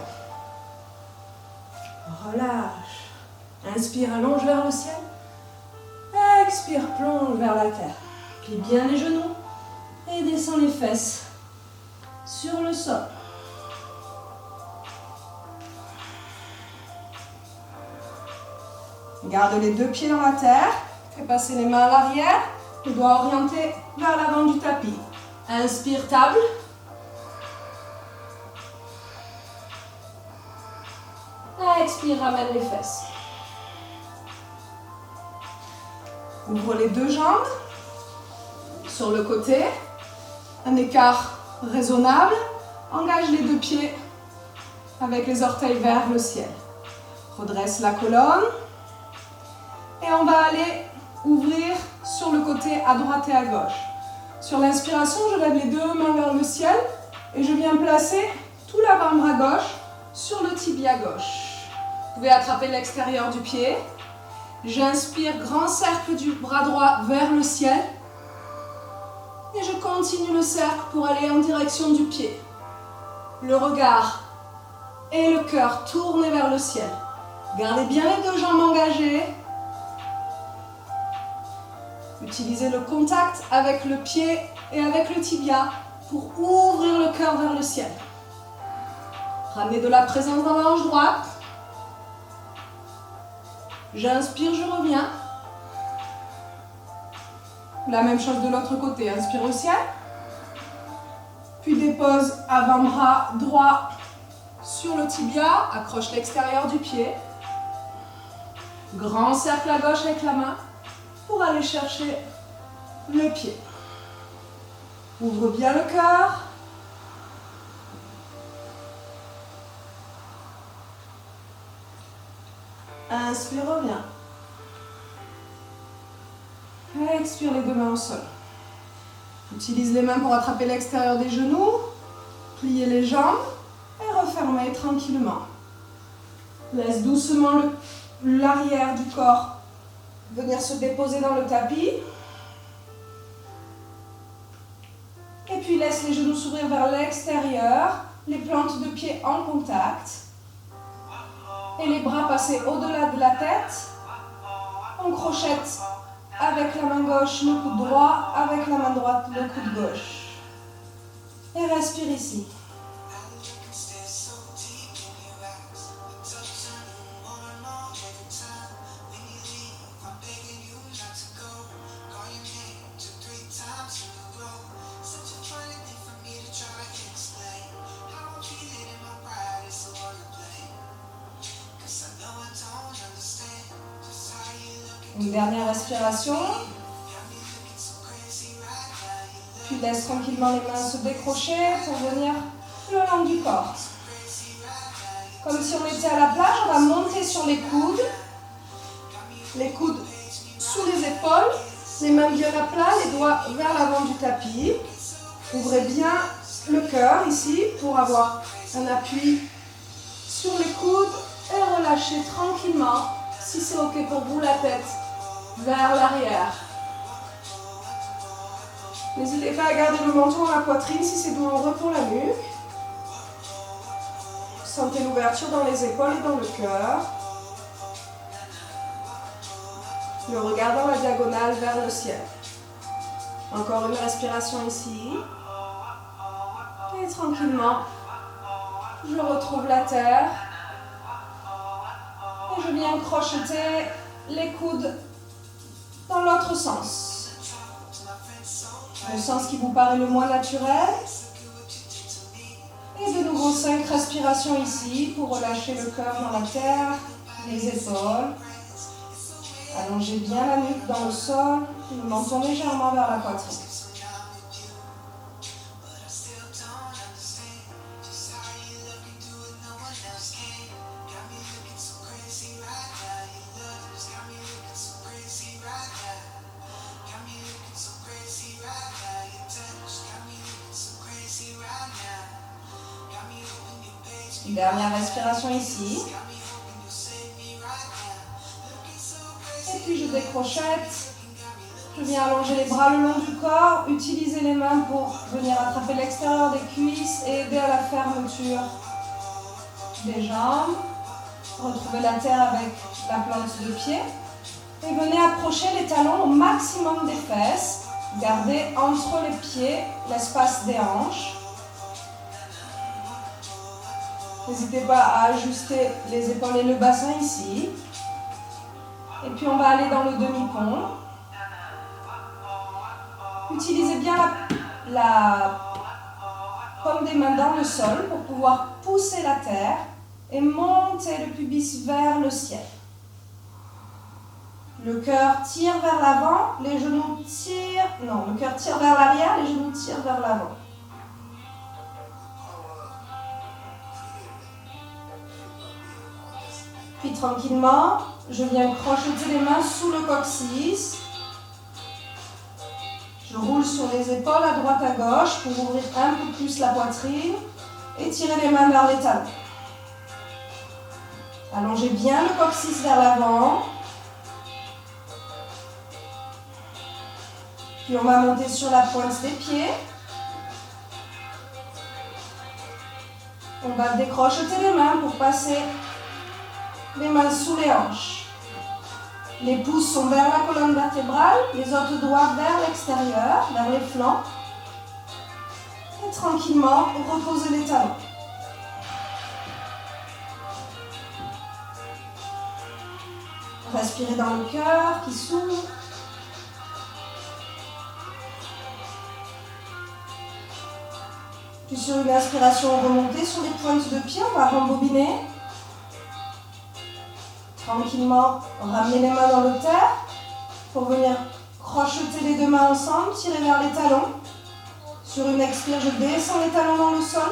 Relâche. Inspire, allonge vers le ciel. Expire, plonge vers la terre. Plie bien les genoux et descends les fesses sur le sol. Garde les deux pieds dans la terre. Fais passer les mains à l'arrière. Les doigts orientés vers l'avant du tapis. Inspire, table. Expire, ramène les fesses. Ouvre les deux jambes. Sur le côté. Un écart raisonnable. Engage les deux pieds avec les orteils vers le ciel. Redresse la colonne. Et on va aller ouvrir sur le côté à droite et à gauche. Sur l'inspiration, je lève les deux mains vers le ciel et je viens placer tout l'avant-bras gauche sur le tibia gauche. Vous pouvez attraper l'extérieur du pied. J'inspire, grand cercle du bras droit vers le ciel. Et je continue le cercle pour aller en direction du pied. Le regard et le cœur tournés vers le ciel. Gardez bien les deux jambes engagées. Utilisez le contact avec le pied et avec le tibia pour ouvrir le cœur vers le ciel. Ramenez de la présence dans la hanche droite. J'inspire, je reviens. La même chose de l'autre côté. Inspire au ciel. Puis dépose avant-bras droit sur le tibia. Accroche l'extérieur du pied. Grand cercle à gauche avec la main pour aller chercher le pied. Ouvre bien le cœur. Inspire, reviens. Expire les deux mains au sol. Utilise les mains pour attraper l'extérieur des genoux. Pliez les jambes et refermez tranquillement. Laisse doucement l'arrière du corps venir se déposer dans le tapis. Puis laisse les genoux s'ouvrir vers l'extérieur, les plantes de pied en contact. Et les bras passer au-delà de la tête. On crochette avec la main gauche le coude droit, avec la main droite le coude gauche. Et respire ici. Une dernière respiration. Puis laisse tranquillement les mains se décrocher pour venir le long du corps. Comme si on était à la plage, on va monter sur les coudes sous les épaules, les mains bien à plat, les doigts vers l'avant du tapis. Ouvrez bien le cœur ici pour avoir un appui sur les coudes et relâchez tranquillement, si c'est ok pour vous, la tête vers l'arrière. N'hésitez pas à garder le menton à la poitrine si c'est douloureux pour la nuque. Sentez l'ouverture dans les épaules et dans le cœur. Le regard dans la diagonale vers le ciel. Encore une respiration ici. Et tranquillement, je retrouve la terre. Et je viens crocheter les coudes dans l'autre sens. Le sens qui vous paraît le moins naturel. Et de nouveau 5 respirations ici pour relâcher le cœur dans la terre, les épaules. Allongez bien la nuque dans le sol, le menton légèrement vers la poitrine. Dernière respiration ici. Et puis je décrochette. Je viens allonger les bras le long du corps. Utilisez les mains pour venir attraper l'extérieur des cuisses et aider à la fermeture des jambes. Retrouvez la terre avec la plante de pied. Et venez approcher les talons au maximum des fesses. Gardez entre les pieds l'espace des hanches. N'hésitez pas à ajuster les épaules et le bassin ici. Et puis on va aller dans le demi-pont. Utilisez bien la paume des mains dans le sol pour pouvoir pousser la terre et monter le pubis vers le ciel. Le cœur tire vers l'avant, les genoux tirent... Non, le cœur tire vers l'arrière, les genoux tirent vers l'avant. Puis tranquillement, je viens crocheter les mains sous le coccyx. Je roule sur les épaules à droite à gauche pour ouvrir un peu plus la poitrine et tirer les mains vers les talons. Allongez bien le coccyx vers l'avant. Puis on va monter sur la pointe des pieds. On va décrocheter les mains pour passer les mains sous les hanches. Les pouces sont vers la colonne vertébrale, les autres doigts vers l'extérieur, vers les flancs. Et tranquillement, reposez les talons. Respirez dans le cœur qui s'ouvre. Puis sur une inspiration remontée sur les pointes de pied, on va rembobiner. Tranquillement, ramenez les mains dans le terre pour venir crocheter les deux mains ensemble, tirer vers les talons. Sur une expire, je descends les talons dans le sol.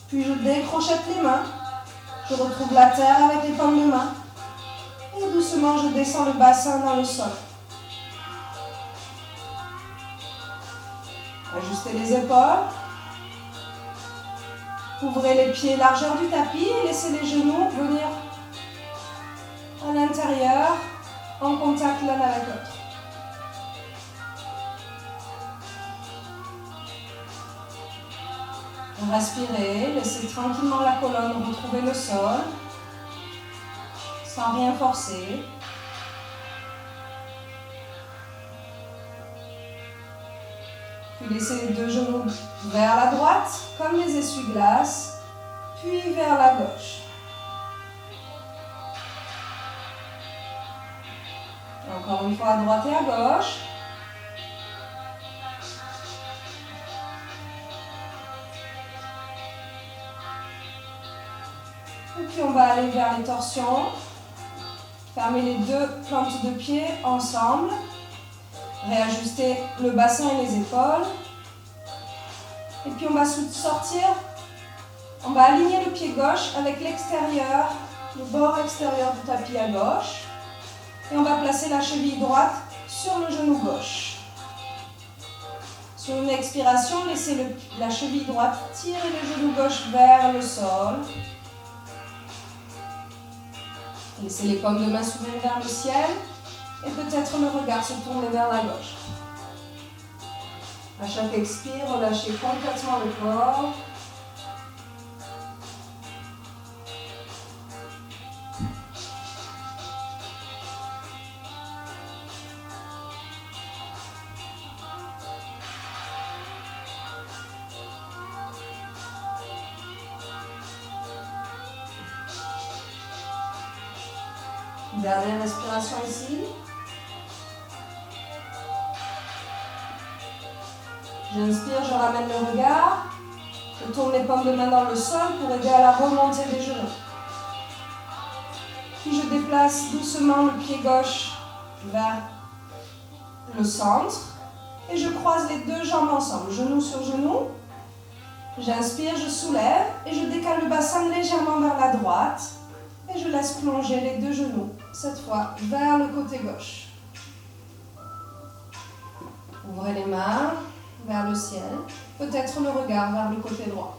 Puis je décrochette les mains. Je retrouve la terre avec les paumes de main. Et doucement, je descends le bassin dans le sol. Ajustez les épaules. Ouvrez les pieds largeur du tapis et laissez les genoux venir à l'intérieur, en contact l'un avec l'autre. Respirez, laissez tranquillement la colonne retrouver le sol, sans rien forcer. Puis laissez les deux genoux vers la droite, comme les essuie-glaces, puis vers la gauche. Encore une fois à droite et à gauche. Et puis on va aller vers les torsions. Fermez les deux plantes de pied ensemble. Réajuster le bassin et les épaules. Et puis on va sortir. On va aligner le pied gauche avec l'extérieur, le bord extérieur du tapis à gauche. Et on va placer la cheville droite sur le genou gauche. Sur une expiration, laissez la cheville droite tirer le genou gauche vers le sol. Laissez les paumes de main s'ouvrir vers le ciel et peut-être le regard se tourner vers la gauche. À chaque expire, relâchez complètement le corps. Dernière respiration ici. J'inspire, je ramène le regard. Je tourne les paumes de main dans le sol pour aider à la remontée des genoux. Puis je déplace doucement le pied gauche vers le centre. Et je croise les deux jambes ensemble, genou sur genou. J'inspire, je soulève et je décale le bassin légèrement vers la droite. Et je laisse plonger les deux genoux, cette fois vers le côté gauche. Ouvrez les mains vers le ciel, peut-être le regard vers le côté droit.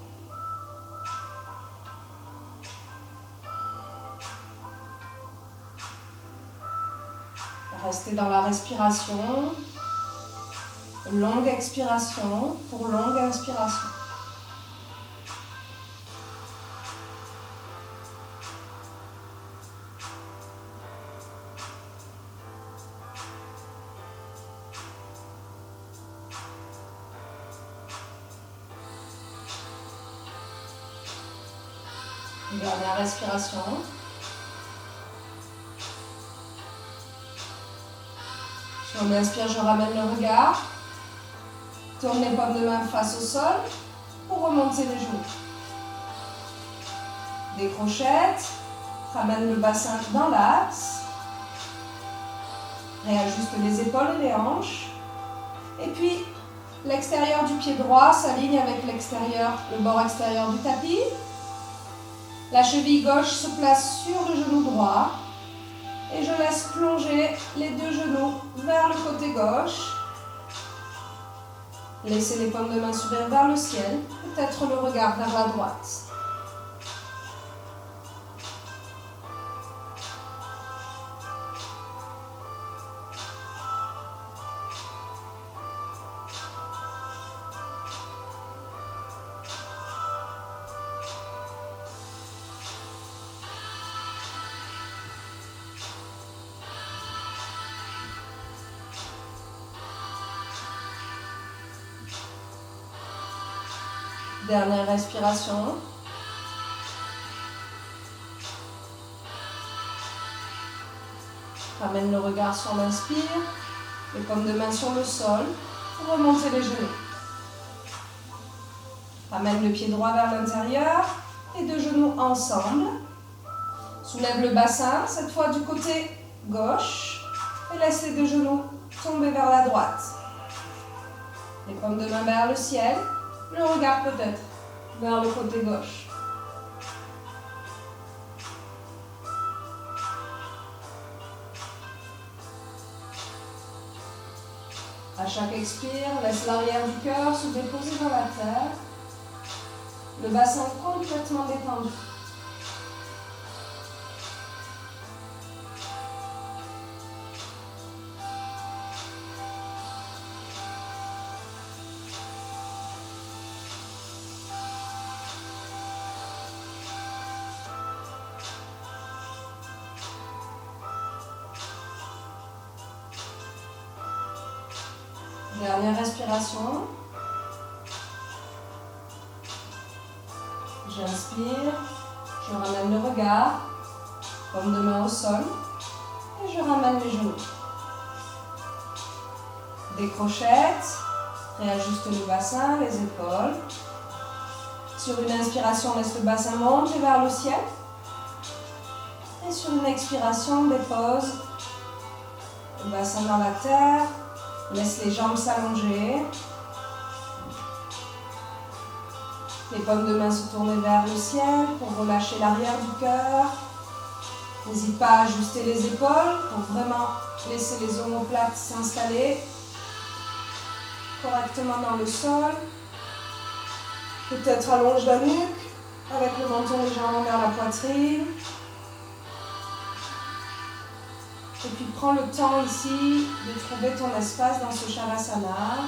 Restez dans la respiration, longue expiration pour longue inspiration. Dernière respiration. Si on inspire, je ramène le regard. Tourne les paumes de main face au sol pour remonter les genoux. Décrochette. Ramène le bassin dans l'axe. Réajuste les épaules et les hanches. Et puis, l'extérieur du pied droit s'aligne avec l'extérieur, le bord extérieur du tapis. La cheville gauche se place sur le genou droit et je laisse plonger les deux genoux vers le côté gauche. Laissez les paumes de main s'ouvrir vers le ciel, peut-être le regard vers la droite. Dernière respiration. Ramène le regard sur l'inspire, les paumes de main sur le sol, pour remonter les genoux. Ramène le pied droit vers l'intérieur, les deux genoux ensemble. Soulève le bassin, cette fois du côté gauche, et laisse les deux genoux tomber vers la droite. Les paumes de main vers le ciel. Le regard peut-être vers le côté gauche. À chaque expire, laisse l'arrière du cœur se déposer dans la terre. Le bassin complètement détendu. Dernière respiration. J'inspire, je ramène le regard, paume de main au sol, et je ramène les genoux. Décrochette, réajuste le bassin, les épaules. Sur une inspiration, laisse le bassin monter vers le ciel. Et sur une expiration, dépose le bassin dans la terre, laisse les jambes s'allonger. Les paumes de main se tournent vers le ciel pour relâcher l'arrière du cœur. N'hésite pas à ajuster les épaules pour vraiment laisser les omoplates s'installer correctement dans le sol. Peut-être allonge la nuque avec le menton légèrement vers la poitrine. Et puis prends le temps ici de trouver ton espace dans ce Shavasana.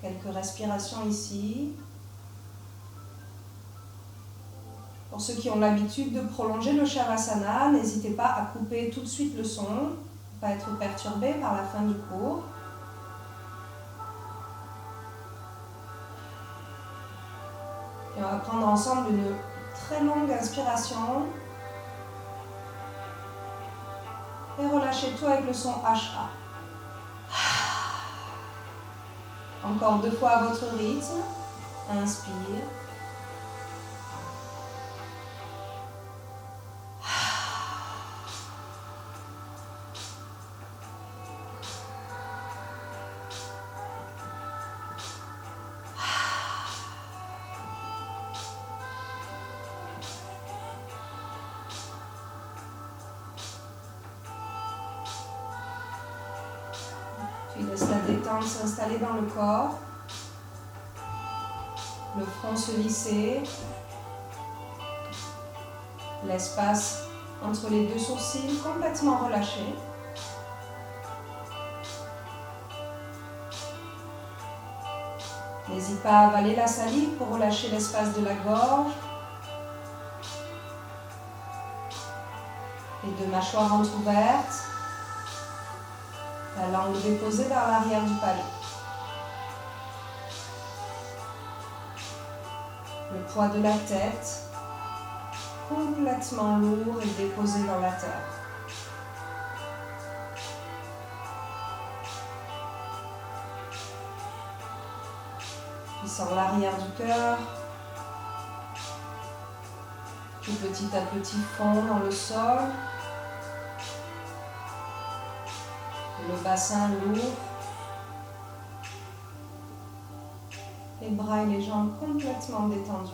Quelques respirations ici. Pour ceux qui ont l'habitude de prolonger le Shavasana, n'hésitez pas à couper tout de suite le son, pour ne pas être perturbé par la fin du cours. Et on va prendre ensemble une très longue inspiration. Et relâchez tout avec le son HA. Encore 2 fois à votre rythme. Inspire. Puis laisse la détente s'installer dans le corps. Le front se lisser. L'espace entre les 2 sourcils complètement relâché. N'hésite pas à avaler la salive pour relâcher l'espace de la gorge. Les 2 mâchoires entrouvertes. La langue déposée vers l'arrière du palais. Le poids de la tête complètement lourd et déposé dans la terre. Puis sens l'arrière du cœur qui petit à petit fond dans le sol. Le bassin lourd. Les bras et les jambes complètement détendus.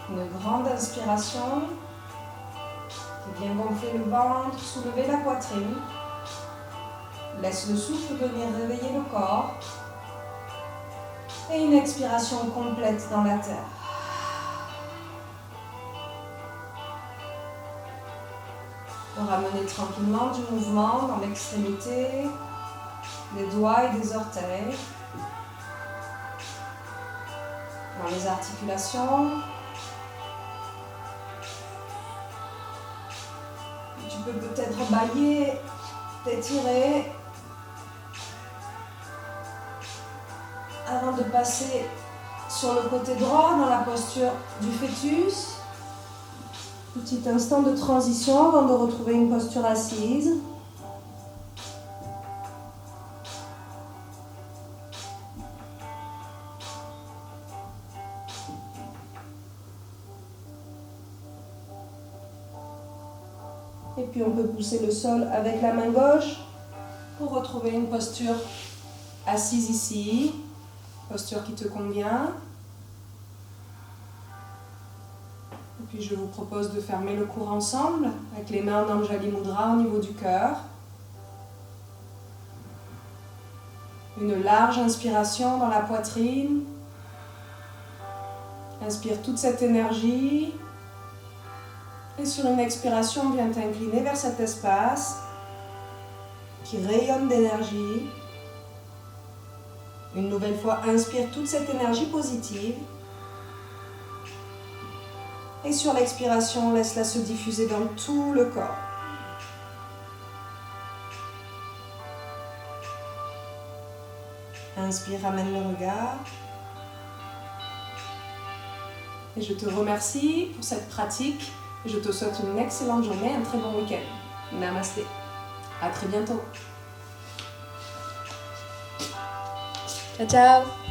Une grande inspiration qui vient gonfler le ventre, soulever la poitrine. Laisse le souffle venir réveiller le corps. Et une expiration complète dans la terre. Ramenez tranquillement du mouvement dans l'extrémité. des doigts et des orteils dans les articulations. Tu peux peut-être bâiller, t'étirer avant de passer sur le côté droit dans la posture du fœtus. Petit instant de transition avant de retrouver une posture assise. Et puis on peut pousser le sol avec la main gauche pour retrouver une posture assise ici, posture qui te convient. Et puis je vous propose de fermer le cours ensemble avec les mains en Anjali Mudra au niveau du cœur. Une large inspiration dans la poitrine. Inspire toute cette énergie. Et sur une expiration, viens t'incliner vers cet espace qui rayonne d'énergie. Une nouvelle fois, inspire toute cette énergie positive. Et sur l'expiration, laisse-la se diffuser dans tout le corps. Inspire, ramène le regard. Et je te remercie pour cette pratique. Je te souhaite une excellente journée, un très bon week-end. Namasté. À très bientôt. Ciao, ciao.